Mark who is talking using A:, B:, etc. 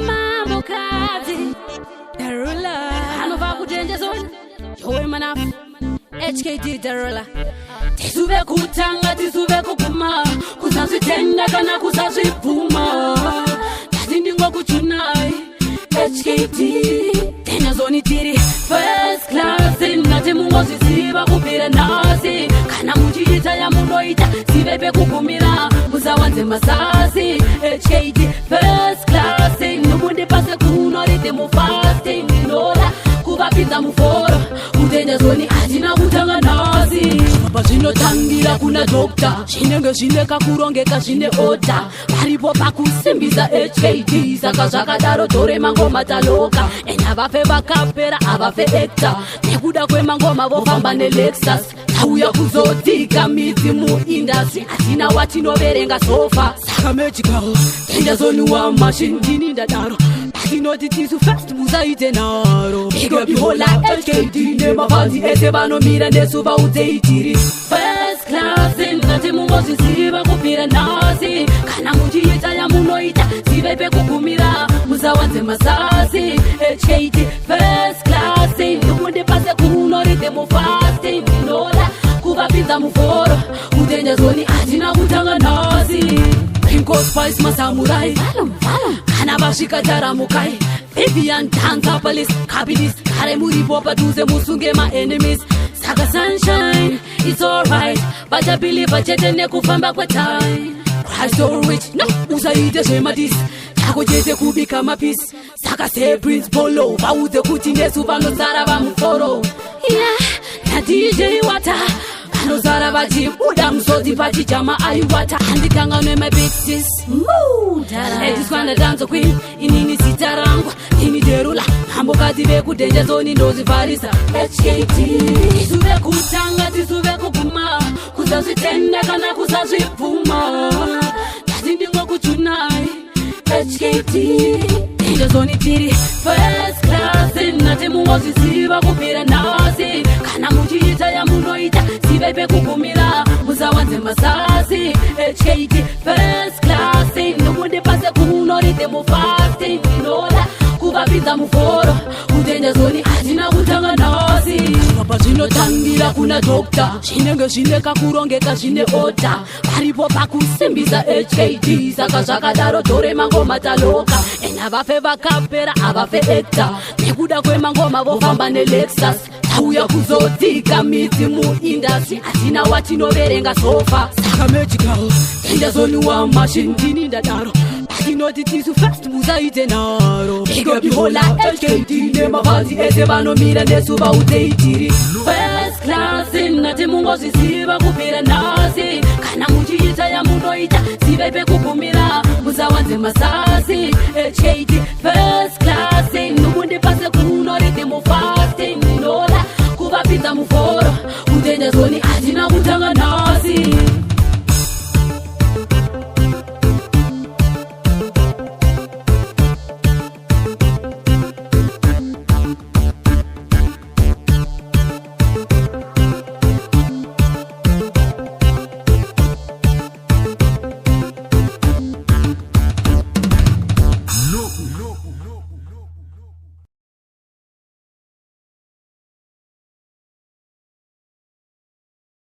A: Mambo kazi Darula Hanova kujenja zone Yowe manaf HKD Darula Tisube kutanga tisube kukuma Kusazi tenda kana kusazi puma Tazindingwa kuchunai HKD Tena zoni tiri First class Nate mungozi siba kupira nasi Kana mujita ya munoita Sibepe kukumira Uzawanze masasi HKD First class Numunde pase kuno RIDDIM fasting Ninola kubapinza muforo Kutenja zoni ajina kutanga nasi Pazino tangira kuna dokta Shinenge shineka kurongeka shine ota Paripo pakusimbiza HKD Saka zvakadaro tore mangoma taloka Ena vafe vakapera avafe ekta Nekuda kwe mangoma vofamba neLexus Tauya kuzotika midzi muindustry Atina watinoverenga sofa Saka magical Tenja zoni wa machine Dini ndadaro Patinoti tisu fast muzaite naro Big up ihola HKD Nemafanzi ese vanomira nesuva udzeitiri First class Nati mungozi ziva kupira nasi Kana muchiita ya munoita Sivepe kugumira Muzawanze masasi HKD First class Numunde pase kuno RIDDIM fasting Ninola kubapinza muforo Kutenja zoni ajina kutanga nasi Prinko Spice masamurai Kana vashika taramukai Vivian Danza Police Kabilis Kare muripo paduze musunge ma enemies Saka sunshine, it's alright But I believe chete nekufamba kwa time Christ so rich, no, usaite shemadis Tako jete kubika mapis Saka say Prince Polo Vauze kuti nesu vanosara vamuforo Yeah, na DJ Wata Vanosara vachi Uda msoti pachi jama aiwata Andikanga nwe my big sis Muda Ladies kwana danzo queen Inini sitarangwa Ini derula Hambo kati veku denja zoni ndozi farisa HKD Tisube kutanga tisube kukuma Kusazi tenda kana kusazi puma Tazindingwa kuchunai HKD Denja zoni tiri First class Nate mungozi siva kupira nasi Kana muchiita ya munoita Sivepe kukumira Muzawanze masasi HKD First class Numunde pase kuno RIDDIM fasting Ninola kubapinza muforo Kutenja zoni ajina kutanga nasi Papa zino tangira kuna dokta Shinenge shineka kurongeka shine ota Paripo pakusimbiza HKD Saka zvakadaro tore mangoma taloka Ena vafe vakapera avafe ekta Nekuda kwe mangoma vofamba neLexus Tauya kuzotika midzi muindustry Atina watinoverenga sofa Saka magical Tenja zoni wa machine Dini ndadaro Patinoti tisu fast muzaite naro Big up ihola HKD Nemafanzi ese vanomira nesuva udzeitiri First class Nati mungozi siva kupira nasi Kana muchiita ya munoita Sivepe kugumira Muzawanze masasi HKD